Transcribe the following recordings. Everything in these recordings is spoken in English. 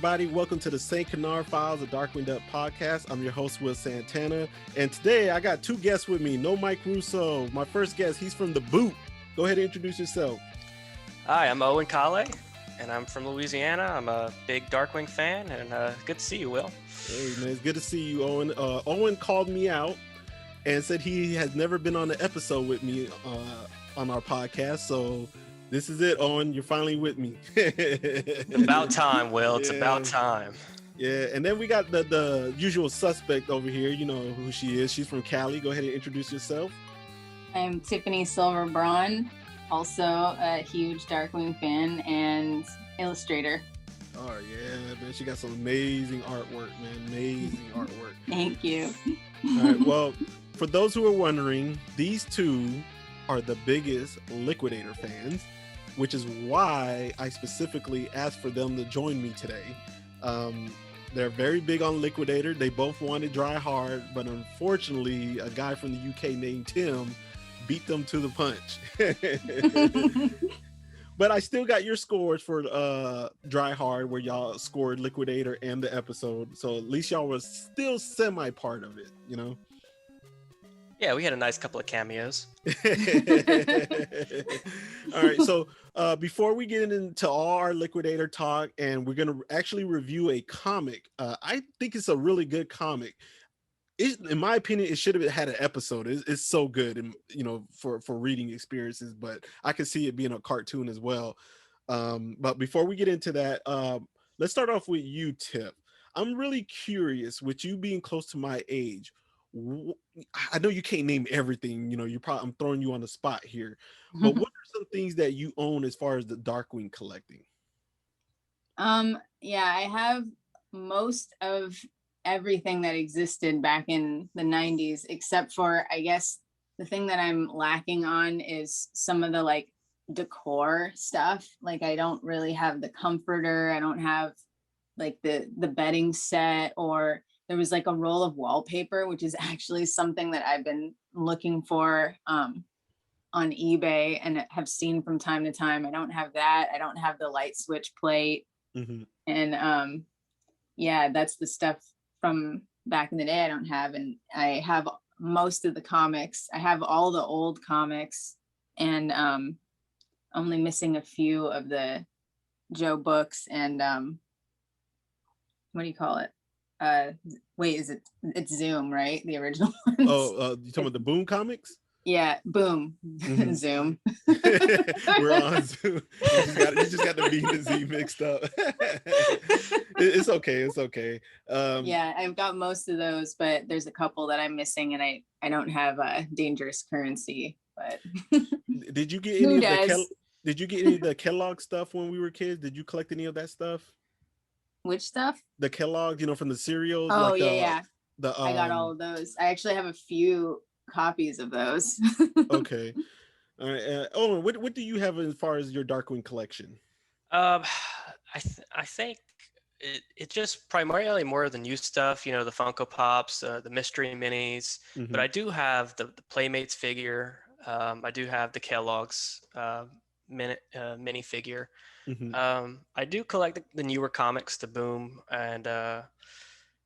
everybody. Welcome to the St. Canard Files, a Darkwing Duck podcast. I'm your host, Will Santana. And today I got two guests with me. No Mike Russo. My first guest, he's from The Boot. Go ahead and introduce yourself. Hi, I'm Owen Tif, and I'm from Louisiana. I'm a big Darkwing fan, and good to see you, Will. Hey, man, it's good to see you, Owen. Owen called me out and said he has never been on an episode with me on our podcast, so this is it, Owen. You're finally with me. About time, Will. It's about time. Yeah, and then we got the usual suspect over here. You know who she is. She's from Cali. Go ahead and introduce yourself. I'm Tiffany Silver Braun, also a huge Darkwing fan and illustrator. Oh, yeah, man. She got some amazing artwork, man. Amazing artwork. Thank you. All right, well, for those who are wondering, these two are the biggest Liquidator fans, which is why I specifically asked for them to join me today. They're very big on Liquidator. They both wanted Dry Hard, but unfortunately, a guy from the UK named Tim beat them to the punch. But I still got your scores for Dry Hard, where y'all scored Liquidator and the episode. So at least y'all was still semi part of it, you know? Yeah, we had a nice couple of cameos. All right, so before we get into all our Liquidator talk, and we're going to actually review a comic, I think it's a really good comic. In my opinion, it should have had an episode. It's so good, and for reading experiences. But I can see it being a cartoon as well. But before we get into that, let's start off with you, Tip. I'm really curious, with you being close to my age. I know you can't name everything. I'm throwing you on the spot here. But what are some things that you own as far as the Darkwing collecting? Yeah, I have most of everything that existed back in the 90s, except for, I guess, the thing that I'm lacking on is some of the like decor stuff. Like, I don't really have the comforter. I don't have like the bedding set, or there was like a roll of wallpaper, which is actually something that I've been looking for on eBay and have seen from time to time. I don't have that. I don't have the light switch plate. Mm-hmm. And yeah, that's the stuff from back in the day I don't have. And I have most of the comics. I have all the old comics, and only missing a few of the Joe books and what do you call it? Wait, it's Zoom, right? The original ones. Oh, you talking about the Boom comics? Yeah, Boom. Mm-hmm. Zoom. We're on Zoom. You just got the B and Z mixed up. It's okay. Yeah, I've got most of those, but there's a couple that I'm missing, and I don't have Dangerous Currency. But did you get any of the Kellogg stuff when we were kids? Did you collect any of that stuff? Which stuff? The Kellogg, from the cereals. Oh, like yeah. I got all of those. I actually have a few copies of those. Okay. All right. Owen, what do you have as far as your Darkwing collection? I think it's just primarily more of the new stuff, the Funko Pops, the mystery minis. Mm-hmm. But I do have the Playmates figure. I do have the Kellogg's mini figure. Mm-hmm. I do collect the newer comics, the Boom, and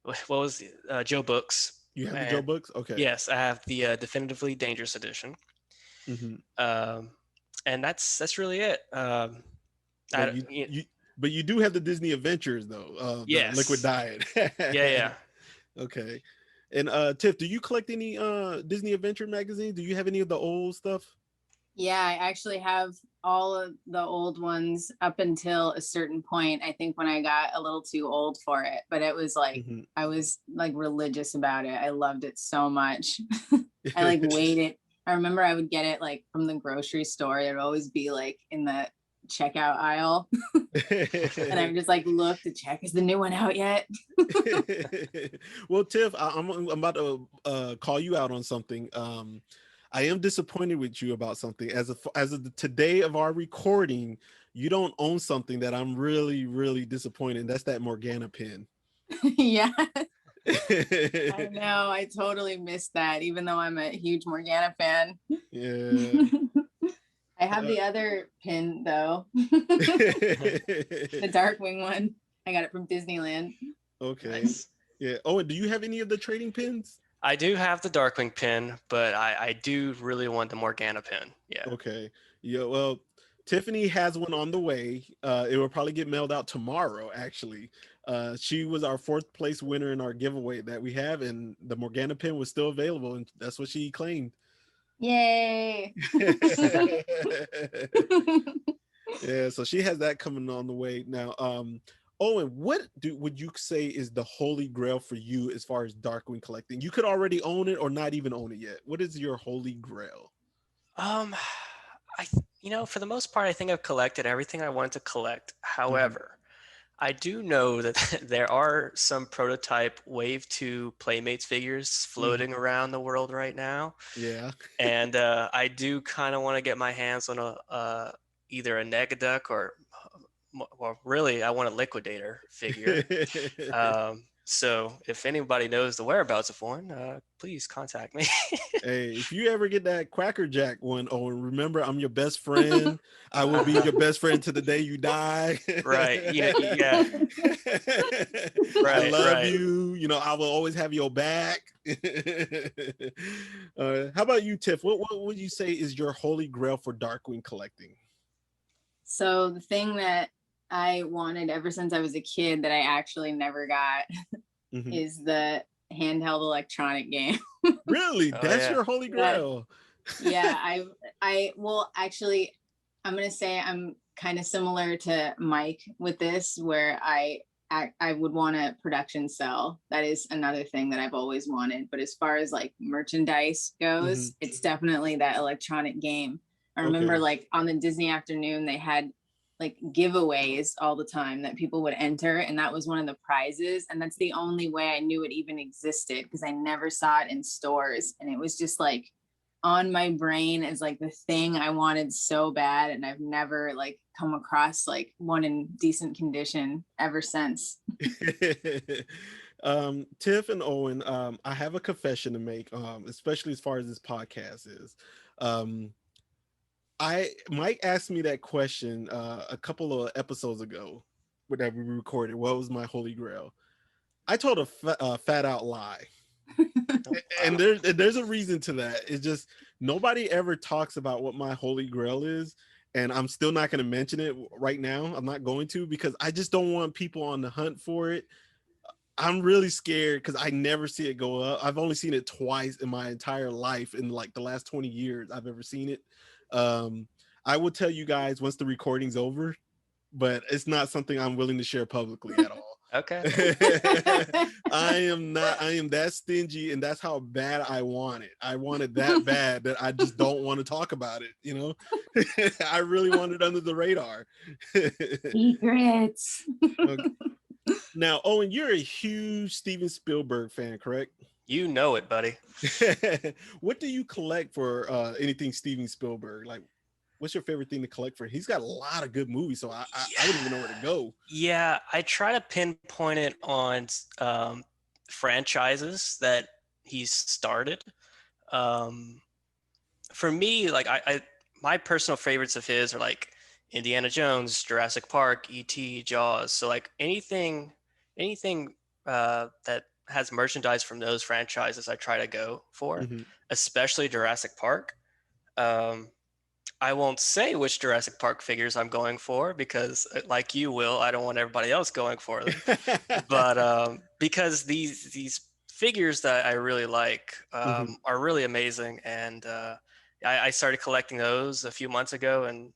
what was Joe books. You have the Joe books? Okay. Yes, I have the Definitively Dangerous edition. Mm-hmm. And that's really it. But you do have the Disney Adventures, though. Yes. The Liquid Diet. Yeah. Okay. And Tiff, do you collect any Disney Adventure magazines? Do you have any of the old stuff? Yeah, I actually have all of the old ones up until a certain point. I think when I got a little too old for it, but it was like, mm-hmm. I was like religious about it. I loved it so much. I like waited. I remember I would get it like from the grocery store. It would always be like in the checkout aisle. And I would just like look to check, is the new one out yet? Well, Tiff, I'm about to call you out on something. I am disappointed with you about something. As of today of our recording, you don't own something that I'm really, really disappointed in. That's that Morgana pin. Yeah. I know. I totally missed that, even though I'm a huge Morgana fan. Yeah. I have the other pin, though. The Darkwing one. I got it from Disneyland. Okay. Nice. Yeah. Oh, and do you have any of the trading pins? I do have the Darkwing pin, but I do really want the Morgana pin. Yeah. Okay. Yeah. Well, Tiffany has one on the way. It will probably get mailed out tomorrow, actually. She was our 4th place winner in our giveaway that we have, and the Morgana pin was still available, and that's what she claimed. Yay. Yeah, so she has that coming on the way now. Owen, what would you say is the holy grail for you as far as Darkwing collecting? You could already own it or not even own it yet. What is your holy grail? For the most part, I think I've collected everything I wanted to collect. However, I do know that there are some prototype Wave 2 Playmates figures floating around the world right now. Yeah. And I do kind of want to get my hands on either a Negaduck or really, I want a Liquidator figure. So if anybody knows the whereabouts of one, please contact me. Hey, if you ever get that Quacker Jack one, Owen, remember I'm your best friend. I will be your best friend to the day you die. Right. Yeah. I love you. I will always have your back. How about you, Tiff? What would you say is your holy grail for Darkwing collecting? So the thing that I wanted ever since I was a kid that I actually never got is the handheld electronic game. Really? That's your holy grail? Yeah, well, actually, I'm going to say I'm kind of similar to Mike with this, where I would want a production cell. That is another thing that I've always wanted. But as far as like merchandise goes, it's definitely that electronic game. I remember like on the Disney afternoon, they had like giveaways all the time that people would enter, and that was one of the prizes, and that's the only way I knew it even existed because I never saw it in stores, and it was just like on my brain as like the thing I wanted so bad, and I've never like come across like one in decent condition ever since. Tiff and Owen, I have a confession to make, especially as far as this podcast is. Mike asked me that question a couple of episodes ago that we recorded. What was my holy grail? I told a fat out lie. And there's a reason to that. It's just nobody ever talks about what my holy grail is, and I'm still not going to mention it right now. I'm not going to, because I just don't want people on the hunt for it. I'm really scared because I never see it go up. I've only seen it twice in my entire life, in like the last 20 years I've ever seen it. I will tell you guys once the recording's over, but it's not something I'm willing to share publicly at all. Okay. I am that stingy, and that's how bad I want it. I want it that bad that I just don't want to talk about it, I really want it under the radar. Secrets. Okay. Now, Owen, you're a huge Steven Spielberg fan, correct? You know it, buddy. What do you collect for anything Steven Spielberg? Like, what's your favorite thing to collect for? He's got a lot of good movies, so I wouldn't even know where to go. Yeah, I try to pinpoint it on franchises that he's started. For me, like my personal favorites of his are like Indiana Jones, Jurassic Park, E.T., Jaws. So like anything that has merchandise from those franchises I try to go for, especially Jurassic Park. I won't say which Jurassic Park figures I'm going for because, like you will, I don't want everybody else going for them. But because these figures that I really like are really amazing, and I started collecting those a few months ago, and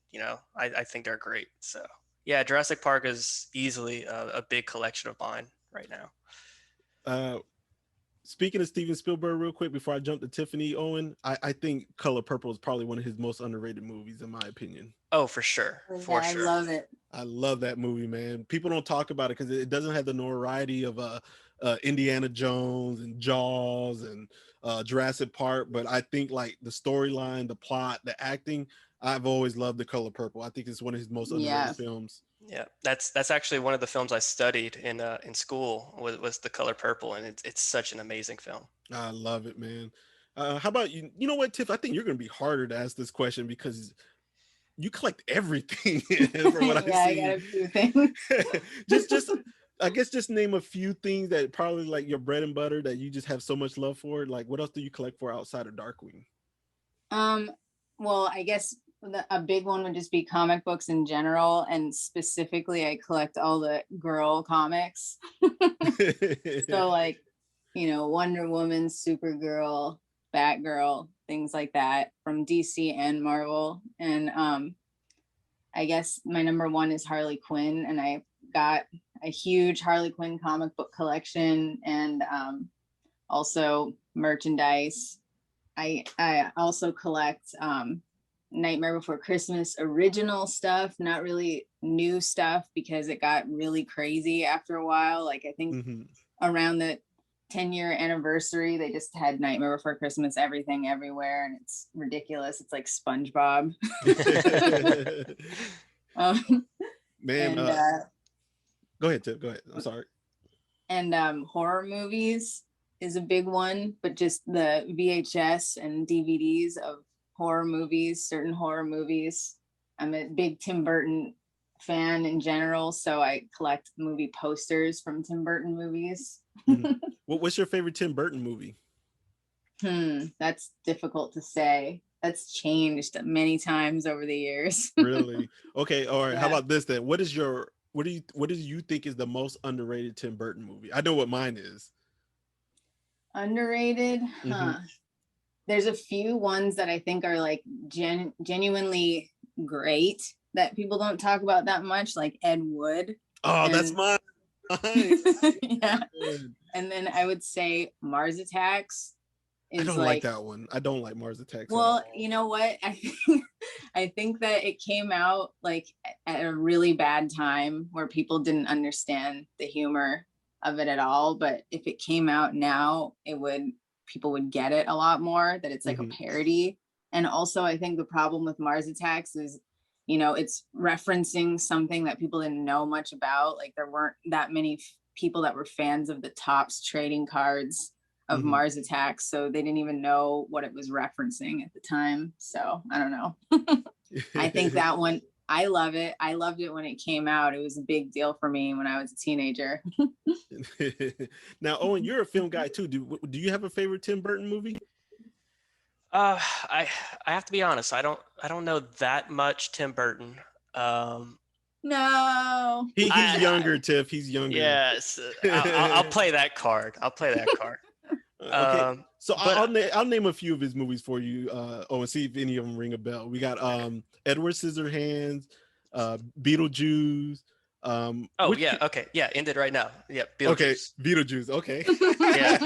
I think they're great. So yeah, Jurassic Park is easily a big collection of mine right now. Speaking of Steven Spielberg real quick before I jump to Tiffany, Owen, I think Color Purple is probably one of his most underrated movies in my opinion. Oh, for sure. For sure. I love it. I love that movie, man. People don't talk about it because it doesn't have the notoriety of Indiana Jones and Jaws and Jurassic Park, but I think like the storyline, the plot, the acting, I've always loved The Color Purple. I think it's one of his most underrated films. Yeah, that's actually one of the films I studied in school was The Color Purple, and it's such an amazing film. I love it, man. How about you? You know what, Tiff? I think you're going to be harder to ask this question because you collect everything from what I see. I got a few things. just I guess just name a few things that probably like your bread and butter that you just have so much love for. Like, what else do you collect for outside of Darkwing? Well, I guess a big one would just be comic books in general, and specifically, I collect all the girl comics. So, like, Wonder Woman, Supergirl, Batgirl, things like that from DC and Marvel. And I guess my number one is Harley Quinn, and I got a huge Harley Quinn comic book collection, and also merchandise. I also collect Nightmare Before Christmas original stuff, not really new stuff because it got really crazy after a while. Like I think around the 10-year anniversary, they just had Nightmare Before Christmas everything everywhere, and it's ridiculous. It's like SpongeBob. Man, go ahead, Tip. Go ahead. I'm sorry. And horror movies is a big one, but just the VHS and DVDs of horror movies, certain horror movies. I'm a big Tim Burton fan in general, so I collect movie posters from Tim Burton movies. What's your favorite Tim Burton movie? That's difficult to say. That's changed many times over the years. Really? Okay, all right. Yeah. How about this then? What do you think is the most underrated Tim Burton movie? I know what mine is. Underrated? There's a few ones that I think are like genuinely great that people don't talk about that much, like Ed Wood. Oh, that's mine. Yeah. And then I would say Mars Attacks. I don't like that one. I don't like Mars Attacks. Well, you know what? I think that it came out like at a really bad time where people didn't understand the humor of it at all. But if it came out now, people would get it a lot more, that it's like a parody. And also I think the problem with Mars Attacks is, it's referencing something that people didn't know much about. Like there weren't that many people that were fans of the Topps trading cards of Mars Attacks, so they didn't even know what it was referencing at the time. So I don't know. I think that one, I love it. I loved it when it came out. It was a big deal for me when I was a teenager. Now, Owen, you're a film guy too. Do you have a favorite Tim Burton movie? I have to be honest. I don't know that much Tim Burton. No. He's younger, Tiff. He's younger. Yes. I'll play that card. Okay. So I'll name a few of his movies for you, and see if any of them ring a bell. We got Edward Scissorhands, Beetlejuice. Okay. Yeah, ended right now. Yeah, Beetlejuice. Okay, Beetlejuice. Okay. Yeah.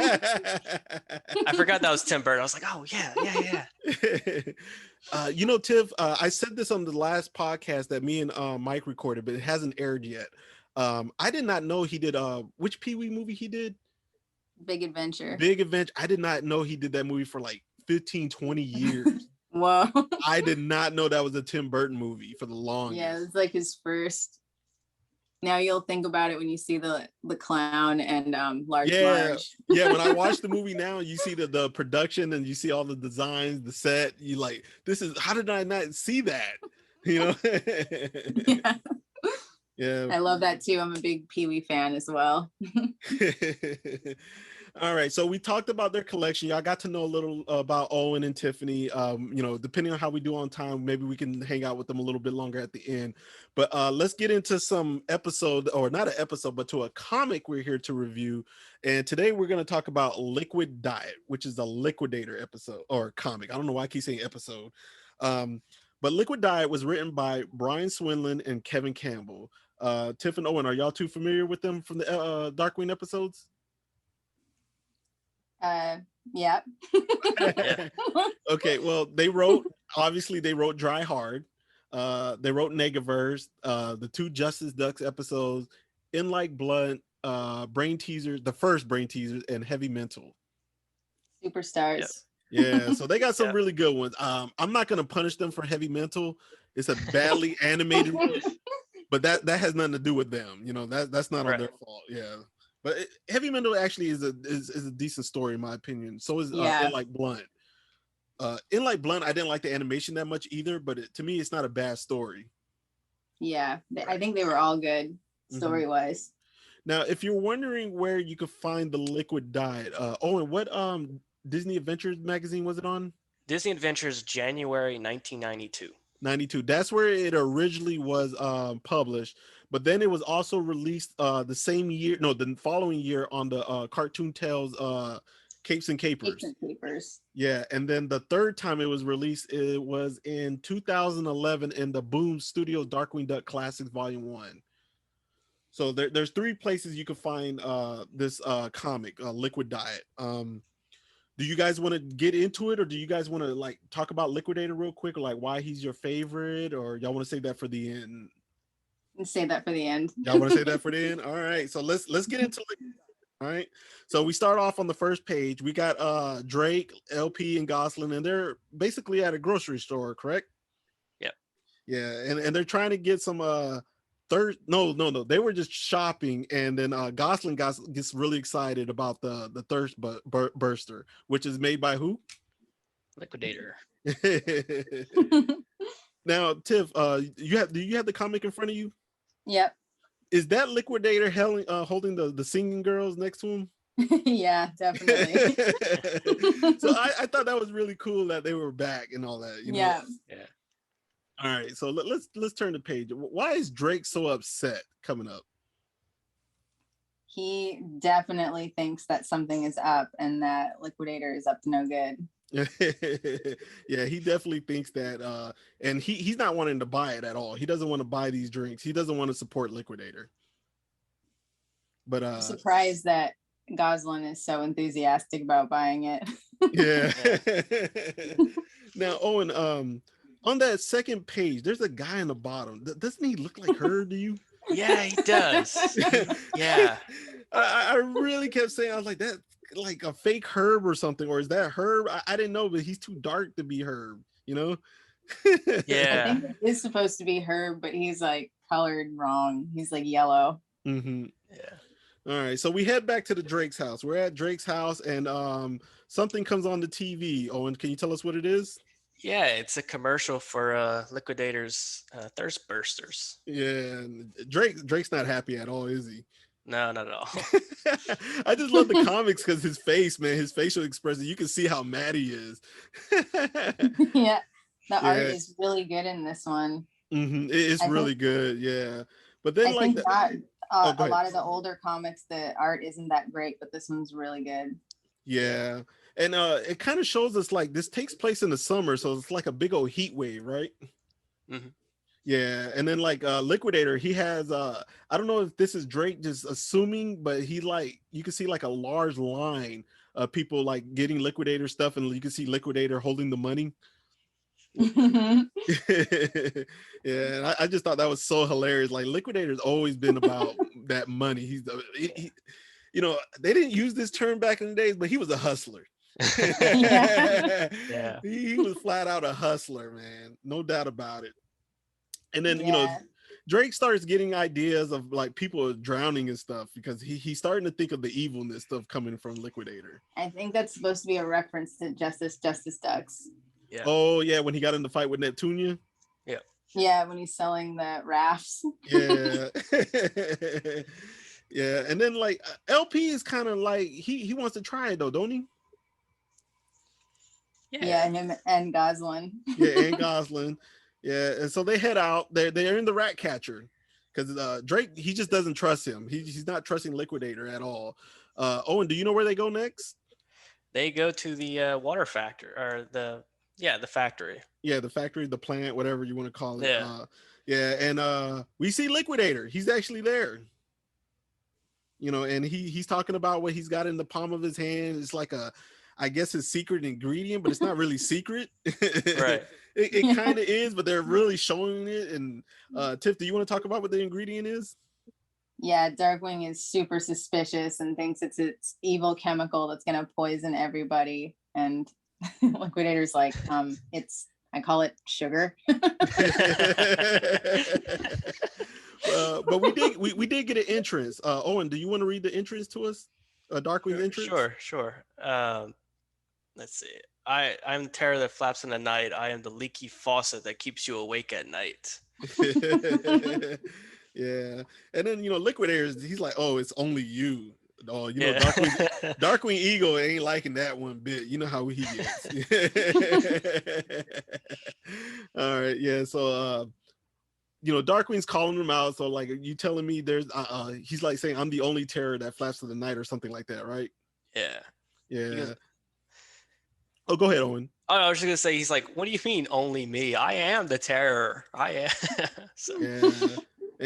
I forgot that was Tim Burton. I was like, oh yeah. Tiff, I said this on the last podcast that me and Mike recorded, but it hasn't aired yet. I did not know he did which Pee-wee movie he did? Big Adventure. I did not know he did that movie for like 15, 20 years. Whoa. I did not know that was a Tim Burton movie for the longest. Yeah, it's like his first. Now you'll think about it when you see the clown and Large Marge. Yeah, when I watch the movie now, you see the production and you see all the designs, the set. You like, how did I not see that? Yeah. Yeah. I love that too. I'm a big Pee-wee fan as well. All right. So we talked about their collection. Y'all got to know a little about Owen and Tiffany. Depending on how we do on time, maybe we can hang out with them a little bit longer at the end. But let's get into some episode, or not an episode, but to a comic we're here to review. And today we're going to talk about Liquid Diet, which is a Liquidator episode or comic. I don't know why I keep saying episode. But Liquid Diet was written by Brian Swenlin and Kevin Campbell. Tiff and Owen, are y'all too familiar with them from the Darkwing episodes? Yeah. Okay, well, they wrote Dry Hard. They wrote Negaverse, the two Justice Ducks episodes, In Like Blood, Brain Teasers, the first Brain Teasers, and Heavy Mental. Superstars. Yep. Yeah, so they got some really good ones. I'm not gonna punish them for Heavy Mental. It's a badly animated one, but that has nothing to do with them. That's not on their fault. Yeah. But Heavy Mental actually is a decent story in my opinion. So is In Like Blunt. In Like Blunt, I didn't like the animation that much either, but to me, it's not a bad story. Yeah, I think they were all good story-wise. Now, if you're wondering where you could find the Liquid Diet, Owen, what Disney Adventures magazine was it on? Disney Adventures, January 1992. 92. That's where it originally was published, but then it was also released the same year, no, the following year on the Cartoon Tales Capes and Capers. Yeah, and then the third time it was released, it was in 2011 in the Boom Studios Darkwing Duck Classics Volume 1. So there's three places you can find this comic, Liquid Diet. Do you guys want to get into it, or do you guys want to like talk about Liquidator real quick, or like why he's your favorite, or y'all want to save that for the end? Save that for the end. Y'all want to save that for the end? All right. So let's get into it. All right. So we start off on the first page. We got Drake, LP, and Goslin, and they're basically at a grocery store, correct? Yep. Yeah, and they're trying to get some no, they were just shopping, and then Goslin gets really excited about the thirst burster, which is made by who? Liquidator. Now, Tiff, do you have the comic in front of you? Yep. Is that Liquidator holding the singing girls next to him? Yeah, definitely. So I thought that was really cool that they were back and all that. You know? Yeah. All right, so let's turn the page. Why is Drake so upset coming up? He definitely thinks that something is up and that Liquidator is up to no good. Yeah, he definitely thinks that, and he's not wanting to buy it at all. He doesn't want to buy these drinks. He doesn't want to support Liquidator. But I'm surprised that Goslin is so enthusiastic about buying it. Yeah. Now, Owen, on that second page, there's a guy on the bottom. Doesn't he look like her to you? Yeah, he does. Yeah. I really kept saying, I was like, that like a fake Herb or something, or is that Herb? I didn't know, but he's too dark to be Herb, you know? Yeah. I think it is supposed to be Herb, but he's like colored wrong. He's like yellow. Mm-hmm. Yeah. All right, so we head back to the Drake's house. We're at Drake's house, and something comes on the TV. Owen, can you tell us what it is? Yeah, it's a commercial for Liquidator's thirst bursters. Yeah, Drake's not happy at all, is he? No, not at all. I just love the comics because his face, man, his facial expression, you can see how mad he is. Yeah, the art is really good in this one. Mm-hmm. It's really good, yeah. But then, I think a lot of the older comics, the art isn't that great, but this one's really good. Yeah. And it kind of shows us like this takes place in the summer, so it's like a big old heat wave, right? Mm-hmm. Yeah. And then like Liquidator, he has I don't know if this is Drake just assuming, but he like you can see like a large line of people like getting Liquidator stuff, and you can see Liquidator holding the money. Yeah, and I just thought that was so hilarious. Like Liquidator's always been about that money. He you know, they didn't use this term back in the days, but he was a hustler. Yeah. He was flat out a hustler, man, no doubt about it. And then you know, Drake starts getting ideas of like people drowning and stuff because he's starting to think of the evilness stuff coming from Liquidator. I think that's supposed to be a reference to Justice Ducks. Yeah. Oh yeah, when he got in the fight with Neptunia. Yeah. Yeah, when he's selling the rafts. Yeah. Yeah, and then like LP is kind of like he wants to try it though, don't he? Yeah, him and Goslin. Yeah, and Goslin. Yeah, and so they head out. They're in the rat catcher because Drake, he just doesn't trust him. He's not trusting Liquidator at all. Owen, do you know where they go next? They go to the water factory, or the factory. Yeah, the factory, the plant, whatever you want to call it. Yeah. And we see Liquidator. He's actually there. You know, and he's talking about what he's got in the palm of his hand. It's like I guess his secret ingredient, but it's not really secret. Right. It kind of is, but they're really showing it. And Tiff, do you want to talk about what the ingredient is? Yeah, Darkwing is super suspicious and thinks it's evil chemical that's gonna poison everybody. And Liquidator's like, I call it sugar. But we did get an entrance. Owen, do you want to read the entrance to us? Darkwing entrance? Sure. Let's see. I'm the terror that flaps in the night. I am the leaky faucet that keeps you awake at night. Yeah. And then, Liquidators, he's like, oh, it's only you. Oh, Yeah. Darkwing Eagle ain't liking that one bit. You know how he gets. All right. Yeah. So, Darkwing's calling him out. So, like, you telling me there's, he's like saying, I'm the only terror that flaps to the night or something like that, right? Yeah. Yeah. Oh, go ahead, Owen. Oh, I was just gonna say, he's like, what do you mean only me? I am the terror. I am. So. Yeah.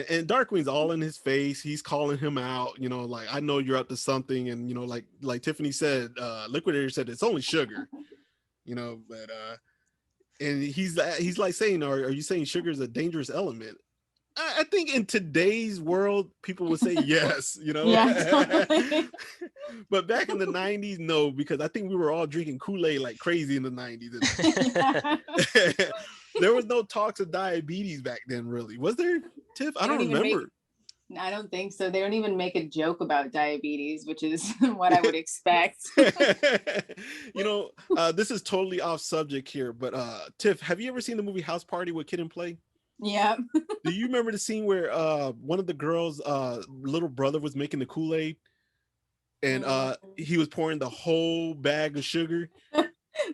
And Darkwing's all in his face. He's calling him out, like, I know you're up to something. And, like Tiffany said, Liquidator said, it's only sugar, but, and he's like saying, are you saying sugar is a dangerous element? I think in today's world, people would say yes, Yeah, totally. But back in the 90s, no, because I think we were all drinking Kool-Aid like crazy in the 90s. There was no talks of diabetes back then, really. Was there, Tiff? I don't remember. I don't think so. They don't even make a joke about diabetes, which is what I would expect. This is totally off subject here, but Tiff, have you ever seen the movie House Party with Kid and Play? Yeah. Do you remember the scene where one of the girls' little brother was making the Kool-Aid and he was pouring the whole bag of sugar?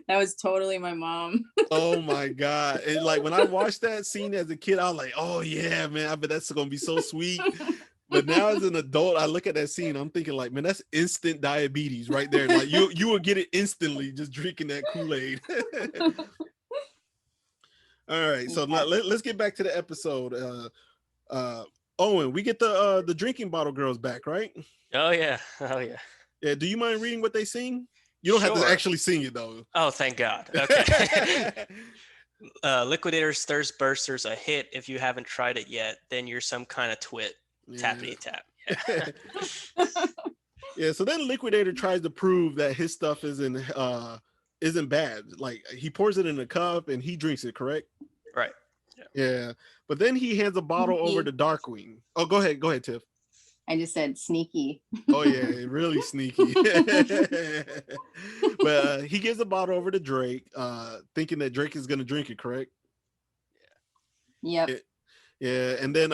That was totally my mom. Oh my God. And like when I watched that scene as a kid, I was like, oh yeah, man, I bet that's gonna be so sweet. But now as an adult, I look at that scene, I'm thinking like, man, that's instant diabetes right there. Like you will get it instantly just drinking that Kool-Aid. All right, so let's get back to the episode. Owen, we get the drinking bottle girls back, right? Oh yeah. Yeah. Do you mind reading what they sing? You don't have to actually sing it though. Oh, thank God. Okay. Liquidator's Thirst Burster's a hit. If you haven't tried it yet, then you're some kind of twit. Yeah. Tappity tap. Yeah. Yeah. So then Liquidator tries to prove that his stuff isn't bad. Like he pours it in a cup and he drinks it, correct? Right. Yeah. But then he hands a bottle over to Darkwing. Oh, go ahead, Tiff. I just said sneaky. Oh yeah, really sneaky. But he gives a bottle over to Drake, thinking that Drake is gonna drink it, correct? Yeah. Yep. Yeah, and then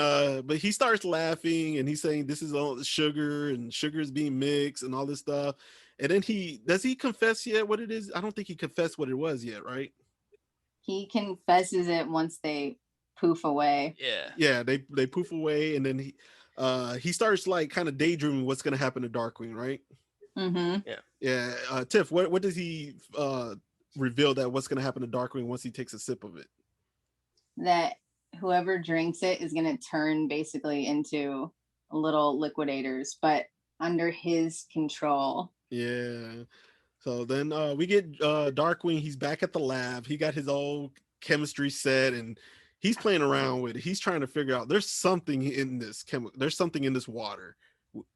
but he starts laughing and he's saying this is all sugar and sugar is being mixed and all this stuff. And then does he confess yet what it is? I don't think he confessed what it was yet, right? He confesses it once they poof away. Yeah. Yeah, they poof away, and then he starts like kind of daydreaming what's gonna happen to Darkwing, right? Mm-hmm. Yeah. Yeah. Tiff, what does he reveal that what's gonna happen to Darkwing once he takes a sip of it? That whoever drinks it is gonna turn basically into little liquidators, but under his control. Yeah. So then we get Darkwing. He's back at the lab. He got his old chemistry set and he's playing around with it. He's trying to figure out there's something in this there's something in this water.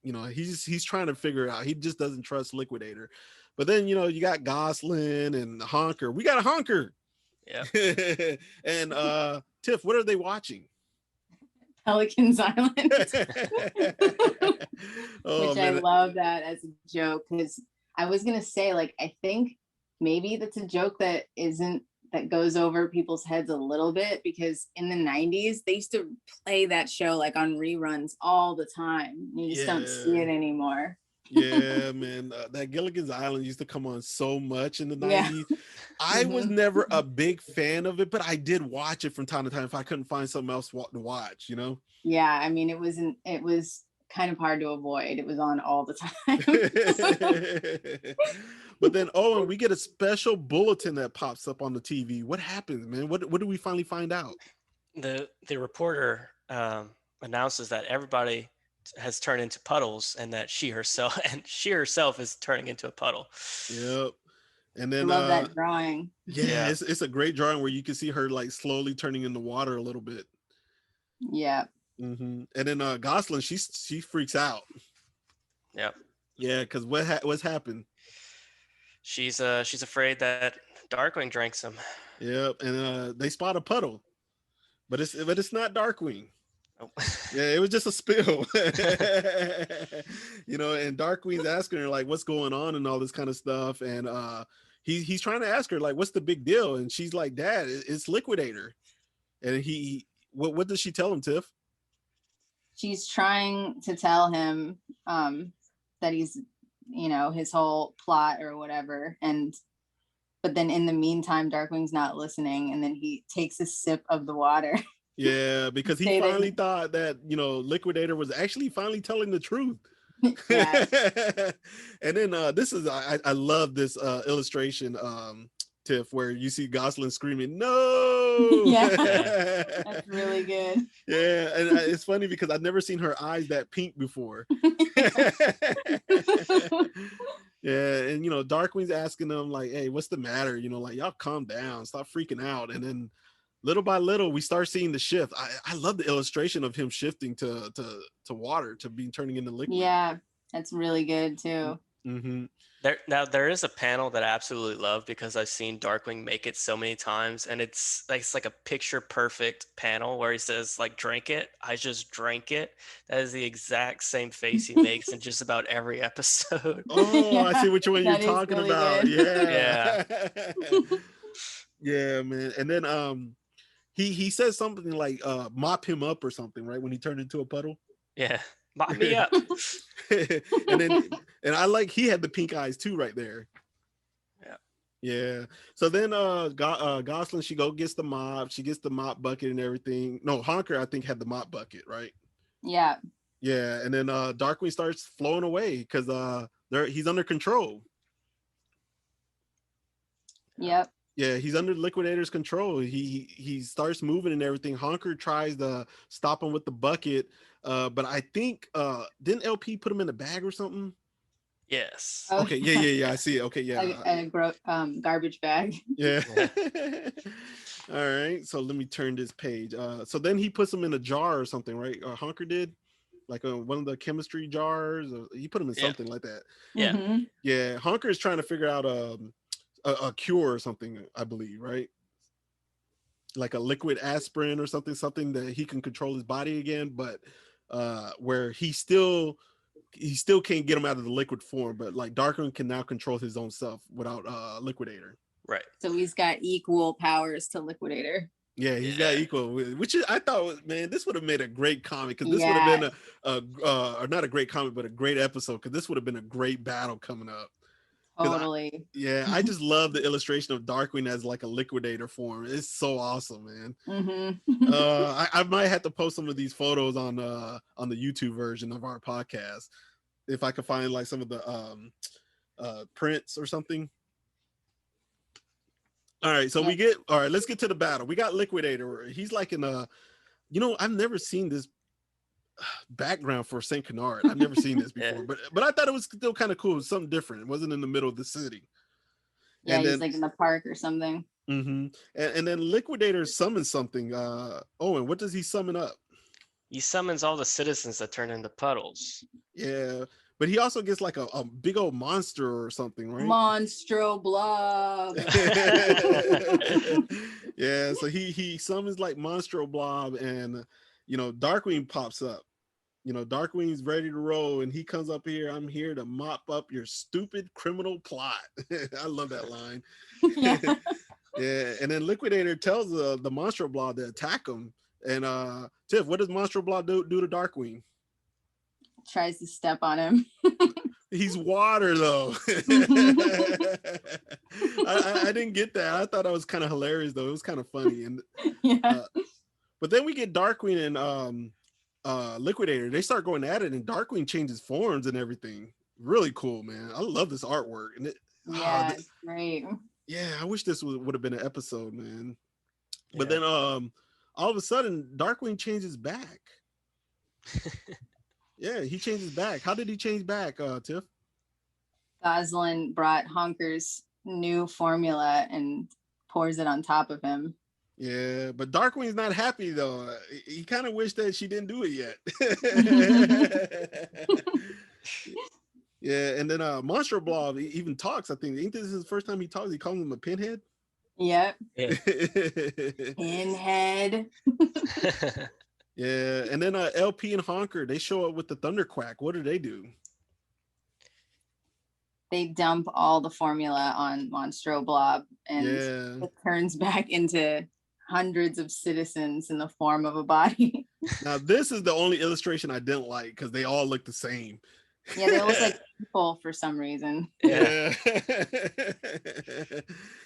He's trying to figure out. He just doesn't trust Liquidator. But then you got Gosling and Honker. We got a Honker. Yeah. And Tiff, what are they watching? Pelican's Island. Oh, which man. I love that as a joke, because I was gonna say, like, I think maybe that's a joke that goes over people's heads a little bit, because in the 90s they used to play that show like on reruns all the time. You just don't see it anymore. Yeah, man, that Gilligan's Island used to come on so much in the 90s. Yeah. I was never a big fan of it, but I did watch it from time to time if I couldn't find something else to watch, Yeah, I mean, it was kind of hard to avoid. It was on all the time. But then, Owen, we get a special bulletin that pops up on the TV. What happens, man? What do we finally find out? The reporter announces that everybody has turned into puddles and that she herself is turning into a puddle. Yep. And then I love that drawing. Yeah, it's a great drawing where you can see her like slowly turning into water a little bit. Yeah. Mm-hmm. And then Gosling, she freaks out. Yep. Yeah, because what's happened? She's afraid that Darkwing drinks him. Yep. And they spot a puddle, but it's not Darkwing. Nope. Yeah, it was just a spill. And Darkwing's asking her like what's going on and all this kind of stuff, and he's trying to ask her like what's the big deal, and she's like, Dad, it's Liquidator. And what does she tell him, Tiff? she's trying to tell him that he's, his whole plot or whatever. But then in the meantime, Darkwing's not listening, and then he takes a sip of the water. Yeah, because he finally thought that, Liquidator was actually finally telling the truth. Yeah. And then this is I love this illustration, Tiff, where you see Gosling screaming, "No!" Yeah, that's really good. Yeah, and it's funny because I've never seen her eyes that pink before. Yeah, and Darkwing's asking them like, "Hey, what's the matter? Like, y'all calm down, stop freaking out." And then little by little, we start seeing the shift. I love the illustration of him shifting to water, to being turning into liquid. Yeah, that's really good too. Mm-hmm. There is a panel that I absolutely love because I've seen Darkwing make it so many times, and it's like a picture perfect panel where he says like, "Drink it, I just drank it." That is the exact same face he makes in just about every episode. Oh, yeah, I see which one you're talking really about. Good. Yeah. Yeah, man. And then he says something like mop him up or something, right? When he turned into a puddle. Yeah. Mop me up. and I like he had the pink eyes too right there. Yeah. So then Gosling, she gets the mop, she gets the mop bucket and everything. No, Honker I think had the mop bucket, right? Yeah. Yeah, and then Darkwing starts flowing away because he's under control. Yep. Yeah, he's under Liquidator's control. He starts moving and everything. Honker tries to stop him with the bucket, but I think didn't LP put him in a bag or something? Yes. Oh. Okay. Yeah. I see it. Okay. Yeah. A garbage bag. Yeah. All right. So let me turn this page. So then he puts him in a jar or something, right? Honker did, like one of the chemistry jars. He put him in something like that. Yeah. Mm-hmm. Yeah. Honker is trying to figure out a cure or something, I believe, right? Like a liquid aspirin or something that he can control his body again, but where he still can't get him out of the liquid form, but like Darkwing can now control his own self without Liquidator. Right. So he's got equal powers to Liquidator. Yeah, he's got equal, which I thought, man, this would have made a great comic, because this would have been or not a great comic, but a great episode, because this would have been a great battle coming up. Totally. I just love the illustration of Darkwing as like a Liquidator form. It's so awesome, man. Mm-hmm. I might have to post some of these photos on the YouTube version of our podcast if I could find like some of the prints or something. All right, so let's get to the battle. We got Liquidator. He's like in I've never seen this background for Saint Canard. I've never seen this before, but I thought it was still kind of cool. It was something different. It wasn't in the middle of the city. Yeah, and he's like in the park or something. Mm-hmm. And then Liquidator summons something. Owen, what does he summon up? He summons all the citizens that turn into puddles. Yeah, but he also gets like a big old monster or something, right? Monstro Blob. Yeah, so he summons like Monstro Blob, and Darkwing pops up. Darkwing's ready to roll, and he comes up here. "I'm here to mop up your stupid criminal plot." I love that line. Yeah. Yeah, and then Liquidator tells the Monstro Blob to attack him. And Tiff, what does Monstro Blob do to Darkwing? Tries to step on him. He's water though. I didn't get that. I thought that was kind of hilarious though. It was kind of funny. And but then we get Darkwing and Liquidator. They start going at it, and Darkwing changes forms and everything. Really cool, man. I love this artwork. And it's great. Yeah, I wish this would have been an episode, man. But then all of a sudden Darkwing changes back. Yeah, he changes back. How did he change back, Tiff? Gosling brought Honker's new formula and pours it on top of him. Yeah, but Darkwing's not happy though. He kind of wished that she didn't do it yet. Yeah, and then Monstro Blob even talks. I think this is his first time he talks. He calls him a pinhead. Yep. Pinhead. Yeah, and then LP and Honker, they show up with the Thunderquack. What do they do? They dump all the formula on Monstro Blob, and it turns back into hundreds of citizens in the form of a body. Now this is the only illustration I didn't like because they all look the same. Yeah, they look like people for some reason. Yeah.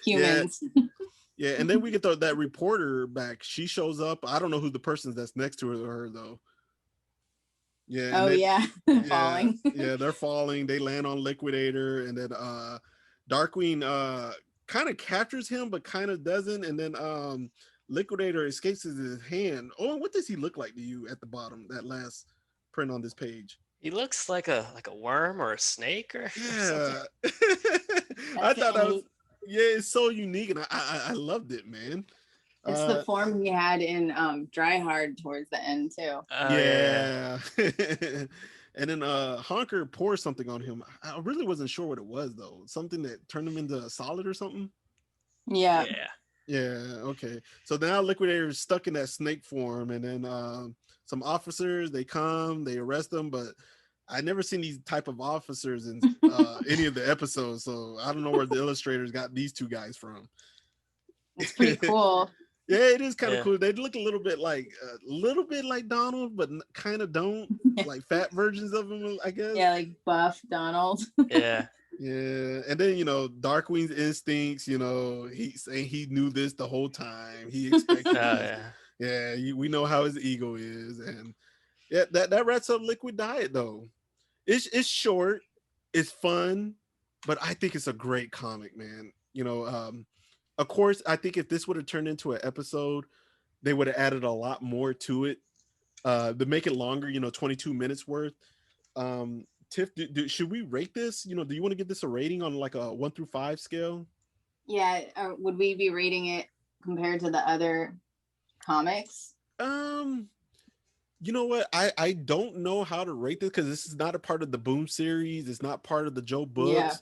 Humans. Yeah, and then we get that reporter back. She shows up. I don't know who the person that's next to her though. Yeah. Oh yeah, yeah, falling. Yeah, they're falling. They land on Liquidator, and then Darkwing kind of captures him, but kind of doesn't. And then Liquidator escapes his hand. Oh, what does he look like to you at the bottom? That last print on this page. He looks like a worm or a snake or Yeah. something. I thought that was it's so unique, and I loved it, man. It's the form he had in Dry Hard towards the end too. Yeah. And then Honker pours something on him. I really wasn't sure what it was though. Something that turned him into a solid or something. Yeah. Okay. So now Liquidator is stuck in that snake form, and then some officers, they come, they arrest him, but I never seen these type of officers in any of the episodes, so I don't know where the illustrators got these two guys from. It's pretty cool. Yeah, it is kind of cool. They look a little bit like Donald, but kind of don't, like fat versions of him, I guess. Yeah, like buff Donald. Yeah. Yeah, and then Darkwing's instincts. He knew this the whole time. He expected. We know how his ego is, and yeah, that wraps up Liquid Diet though. It's short, it's fun, but I think it's a great comic, man. Of course, I think if this would have turned into an episode, they would have added a lot more to it to make it longer. 22 minutes worth. Tiff, should we rate this? Do you want to give this a rating on like a 1 through 5 scale? Yeah, would we be rating it compared to the other comics? You know what? I don't know how to rate this because this is not a part of the Boom series. It's not part of the Joe books. Yeah.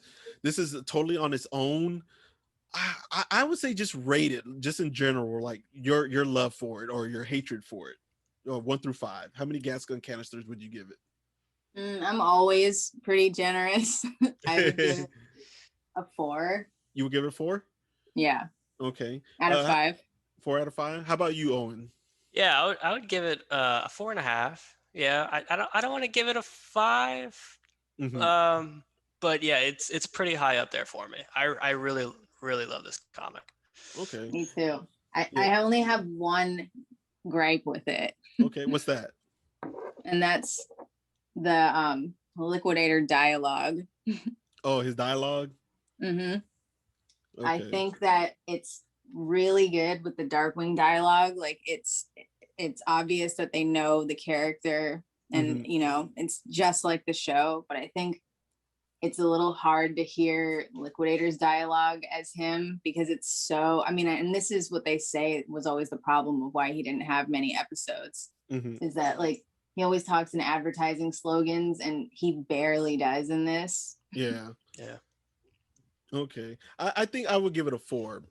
This is totally on its own. I would say just rate it, just in general, like your love for it or your hatred for it. 1 through 5. How many gas gun canisters would you give it? I'm always pretty generous. I would give it a 4. You would give it a 4? Yeah. Okay. Out of 5. 4 out of 5. How about you, Owen? Yeah, I would give it a 4.5. Yeah, I don't want to give it a 5. Mm-hmm. But yeah, it's pretty high up there for me. I really love this comic. Okay. Me too. I only have one gripe with it. Okay, what's that? And that's the Liquidator dialogue. Oh, his dialogue? Mm-hmm. Okay. I think that it's really good with the Darkwing dialogue. Like it's obvious that they know the character, and it's just like the show, but I think it's a little hard to hear Liquidator's dialogue as him because it's so, and this is what they say was always the problem of why he didn't have many episodes, is that like he always talks in advertising slogans and he barely does in this. Yeah. Okay. I think I would give it a 4.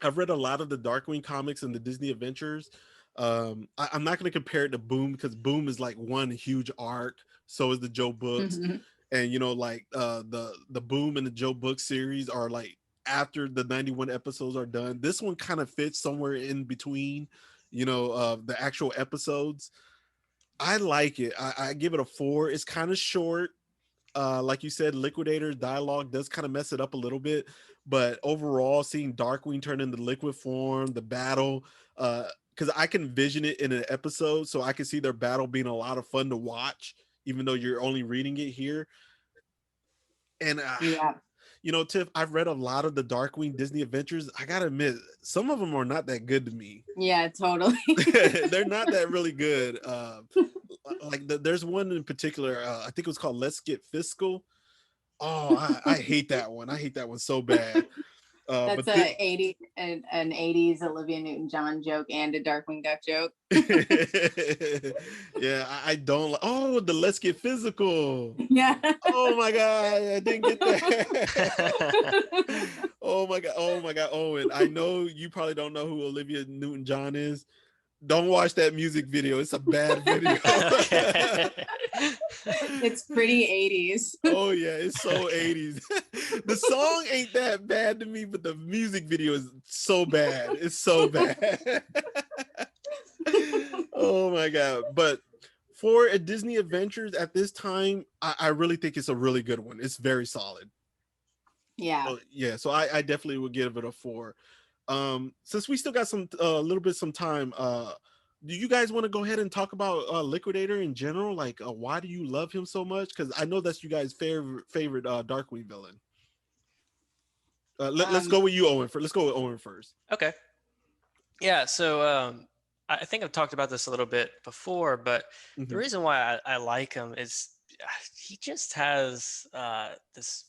I've read a lot of the Darkwing comics and the Disney Adventures. I'm not going to compare it to Boom because Boom is like one huge arc. So is the Joe books. Mm-hmm. And the Boom and the Joe book series are like after the 91 episodes are done. This one kind of fits somewhere in between, the actual episodes. I like it. I give it a 4. It's kind of short. Like you said, Liquidator's dialogue does kind of mess it up a little bit, but overall, seeing Darkwing turn into liquid form, the battle, because I can envision it in an episode, so I can see their battle being a lot of fun to watch, even though you're only reading it here. And Tiff, I've read a lot of the Darkwing Disney Adventures. I gotta admit, some of them are not that good to me. Yeah, totally. They're not that really good. There's one in particular. I think it was called "Let's Get Fiscal." Oh, I hate that one. I hate that one so bad. That's an 80s Olivia Newton-John joke and a Darkwing Duck joke. Yeah, I don't. Oh, the "Let's Get Physical." Yeah. Oh my god, I didn't get that. Oh my god, Owen. I know you probably don't know who Olivia Newton-John is. Don't watch that music video. It's a bad video. It's pretty 80s. Oh yeah, it's so 80s. The song ain't that bad to me, but the music video is so bad. It's so bad. Oh my god! But for a Disney Adventures at this time, I really think it's a really good one. It's very solid. Yeah. Yeah. So I definitely would give it a 4. Since we still got some a little bit some time, do you guys want to go ahead and talk about Liquidator in general? Like, why do you love him so much? Because I know that's you guys' favorite Darkwing villain. Let's go with you, Owen. Let's go with Owen first. Okay. Yeah. So I think I've talked about this a little bit before, but the reason why I like him is he just has this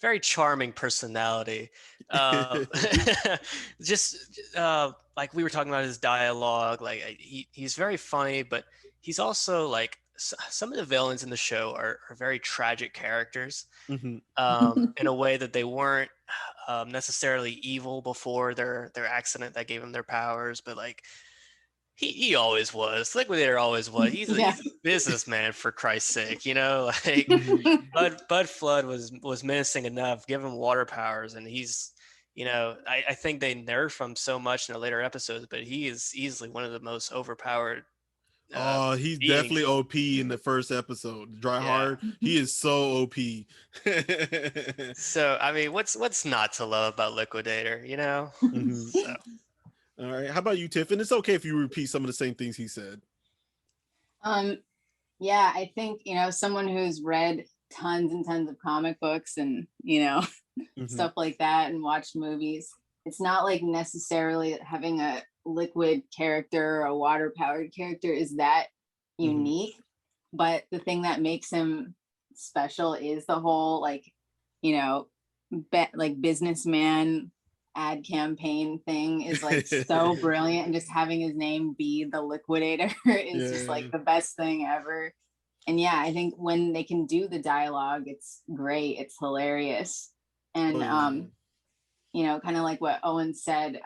very charming personality. Just like we were talking about his dialogue, like he's very funny, but he's also like some of the villains in the show are very tragic characters in a way that they weren't necessarily evil before their accident that gave them their powers, but like he always was. Liquidator always was. He's a businessman, for Christ's sake, you know. Like Bud Flood was menacing enough. Give him water powers, and he's, you know, I think they nerf him so much in the later episodes, but he is easily one of the most overpowered. He's definitely OP in the first episode. Dry Hard, he is so OP. So I mean, what's not to love about Liquidator, you know? So. All right. How about you, Tiff? And it's okay if you repeat some of the same things he said. Yeah, I think, you know, someone who's read tons and tons of comic books and, you know, stuff like that and watched movies, it's not like necessarily having a liquid character or a water powered character is that unique. But the thing that makes him special is the whole, like, you know, like businessman ad campaign thing is like so brilliant, and just having his name be the Liquidator is just like the best thing ever. And yeah, I think when they can do the dialogue, it's great, it's hilarious. And you know, kind of like what Owen said,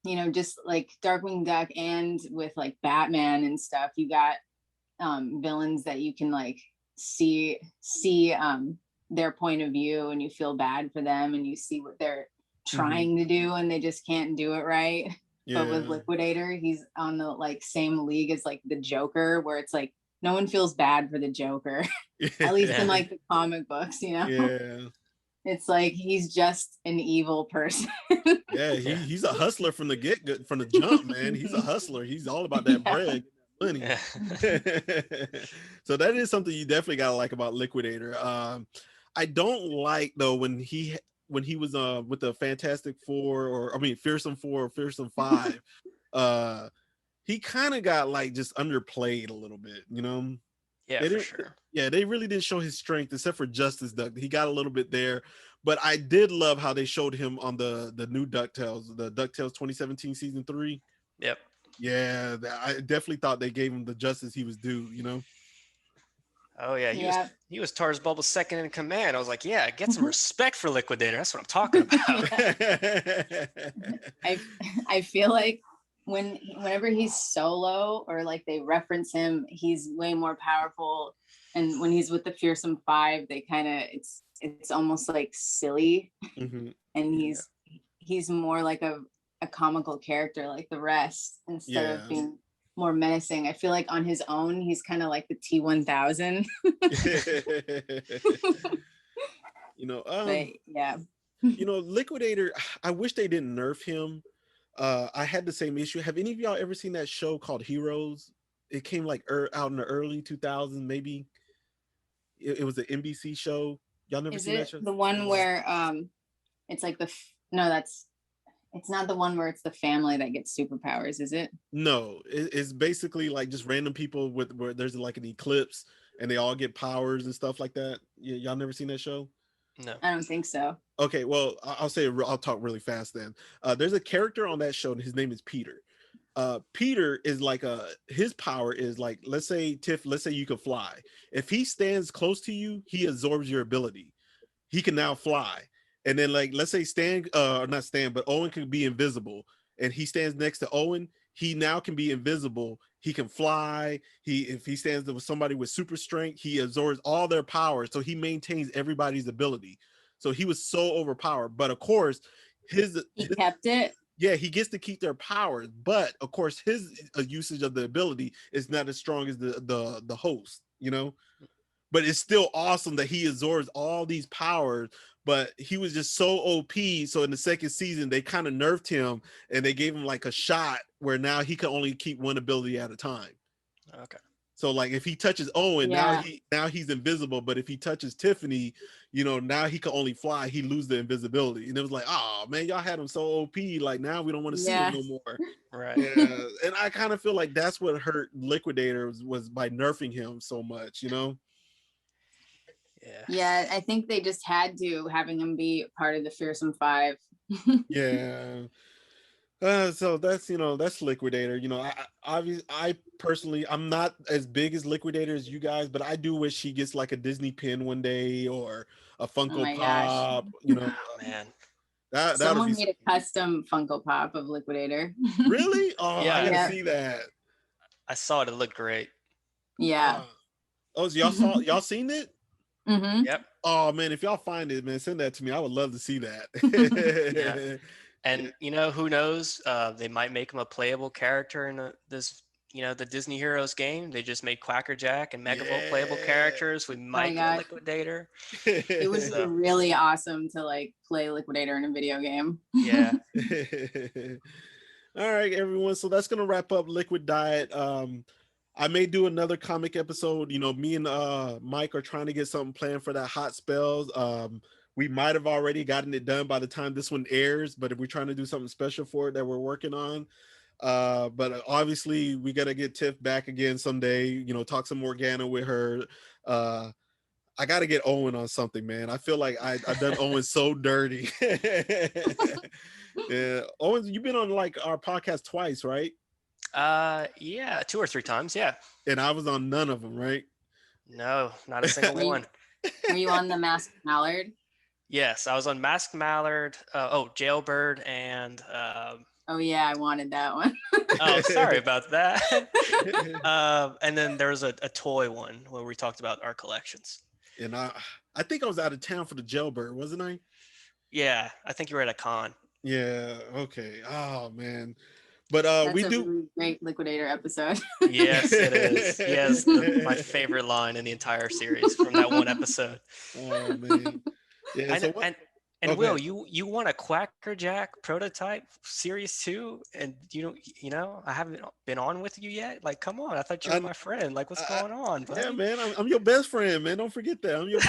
you know, just like Darkwing Duck and with like Batman and stuff, you got villains that you can like see their point of view, and you feel bad for them, and you see what they're trying to do and they just can't do it right. But with Liquidator, he's on the like same league as like the Joker, where it's like no one feels bad for the Joker. At least in like the comic books, you know. It's like he's just an evil person. He's a hustler from the jump, man. He's a hustler. He's all about that bread, money. So that is something you definitely gotta like about Liquidator. I don't like though when he was with the Fantastic Four, or I mean Fearsome Four or Fearsome Five, he kind of got like just underplayed a little bit, you know. For sure. Yeah, they really didn't show his strength except for Justice Duck. He got a little bit there, but I did love how they showed him on the new Ducktales, the Ducktales 2017 season 3. Yep. Yeah, I definitely thought they gave him the justice he was due, you know. Oh yeah, he was Tars Bubble's second in command. I was like, yeah, get some respect for Liquidator. That's what I'm talking about. I feel like whenever he's solo or like they reference him, he's way more powerful. And when he's with the Fearsome Five, they kind of it's almost like silly, and he's more like a comical character like the rest instead of being more menacing. I feel like on his own, he's kind of like the T-1000. You know, you know, Liquidator, I wish they didn't nerf him. I had the same issue. Have any of y'all ever seen that show called Heroes? It came like out in the early 2000s, maybe. It was an NBC show. Y'all never seen that show? The one where it's like it's not the one where it's the family that gets superpowers, is it? No, it's basically like just random people where there's like an eclipse and they all get powers and stuff like that. Y'all never seen that show? No, I don't think so. Okay, well, I'll talk really fast then. There's a character on that show and his name is Peter. Peter is like his power is like, let's say you could fly. If he stands close to you, he absorbs your ability. He can now fly. And then like, let's say but Owen could be invisible and he stands next to Owen. He now can be invisible. He can fly. If he stands with somebody with super strength, he absorbs all their power. So he maintains everybody's ability. So he was so overpowered. But of course, he kept it. Yeah, he gets to keep their powers, but of course his usage of the ability is not as strong as the host, you know. But it's still awesome that he absorbs all these powers. But he was just so OP. So in the second season, they kind of nerfed him and they gave him like a shot where now he can only keep one ability at a time. Okay. So like if he touches Owen, now he's invisible. But if he touches Tiffany, you know, now he can only fly. He loses the invisibility. And it was like, oh man, y'all had him so OP. Like now we don't want to see him no more. Right. Yeah. And I kind of feel like that's what hurt Liquidator was by nerfing him so much, you know? Yeah, I think they just had to, having him be part of the Fearsome Five. Yeah. So that's, you know, that's Liquidator. You know, I personally, I'm not as big as Liquidator as you guys, but I do wish he gets like a Disney pin one day or a Funko Pop. You know, man, someone made a custom Funko Pop of Liquidator. Really? Oh, yeah. I gotta see that. I saw it. It looked great. Yeah. So y'all seen it? Mm-hmm. Yep. Oh man, if y'all find it, man, send that to me. I would love to see that. Yeah. And you know, who knows? They might make him a playable character in this, you know, the Disney Heroes game. They just made Quackerjack and Megavolt playable characters. We might get Liquidator. It would be really awesome to like play Liquidator in a video game. Yeah. All right, everyone. So that's gonna wrap up Liquid Diet. I may do another comic episode. You know, me and Mike are trying to get something planned for that Hot Spells. We might have already gotten it done by the time this one airs, but if we're trying to do something special for it that we're working on, but obviously we got to get Tiff back again someday, you know, talk some Morgana with her. I got to get Owen on something, man. I feel like I've done Owen so dirty. Yeah. Owen, you've been on like our podcast twice, right? Yeah, 2 or 3 times. Yeah. And I was on none of them, right? No, not a single one. Were you on the Masked Mallard? Yes, I was on Masked Mallard, Jailbird, and oh yeah, I wanted that one. Oh, sorry about that. And then there was a toy one where we talked about our collections. And I think I was out of town for the Jailbird, wasn't I? Yeah, I think you were at a con. Yeah, okay. Oh man. But we do really great Liquidator episode. Yes, it is. Yes, my favorite line in the entire series from that one episode. Oh man. Yeah, and Will, you want a Quackerjack prototype series 2, and you know I haven't been on with you yet. Like, come on, I thought you were my friend. Like, what's going on, buddy? Yeah, man, I'm your best friend, man. Don't forget that. I'm your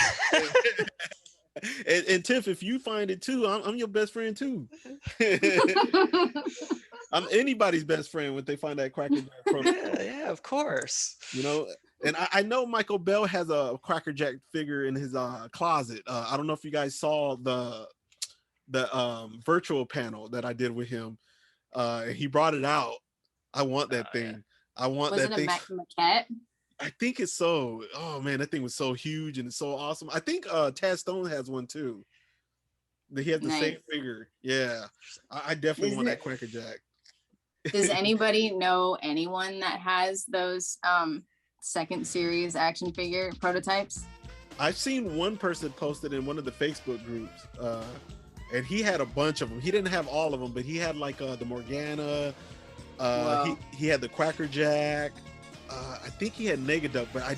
and Tiff, if you find it too, I'm your best friend too. I'm anybody's best friend when they find that Quackerjack prototype. Yeah, of course. You know. And I know Michael Bell has a Quackerjack figure in his closet. I don't know if you guys saw the virtual panel that I did with him. He brought it out. I want that thing. I want that thing. Was it a maquette? I think it's so. Oh man, that thing was so huge and it's so awesome. I think Tad Stone has one too. He has the same figure. Yeah, I definitely want that Quackerjack. Does anybody know anyone that has those second series action figure prototypes? I've seen one person posted in one of the Facebook groups, and he had a bunch of them. He didn't have all of them, but he had like the Morgana. He had the Quackerjack. I think he had Negaduck, but I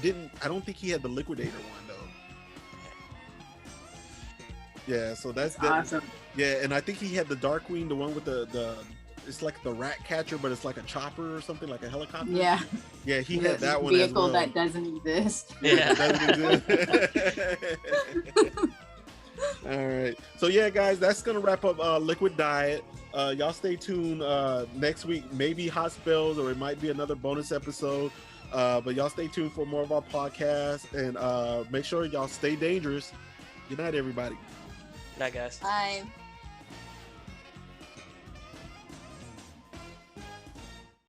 don't think he had the Liquidator one though. Yeah, so that's awesome. Yeah, and I think he had the Darkwing, the one with the it's like the rat catcher, but it's like a chopper or something, like a helicopter. Yeah. Yeah, he had that one as well. Vehicle that doesn't exist. Yeah. All right. So yeah, guys, that's gonna wrap up Liquid Diet. Y'all stay tuned. Next week, maybe Hot Spells, or it might be another bonus episode. But y'all stay tuned for more of our podcast, and make sure y'all stay dangerous. Good night, everybody. Good night, guys. Bye.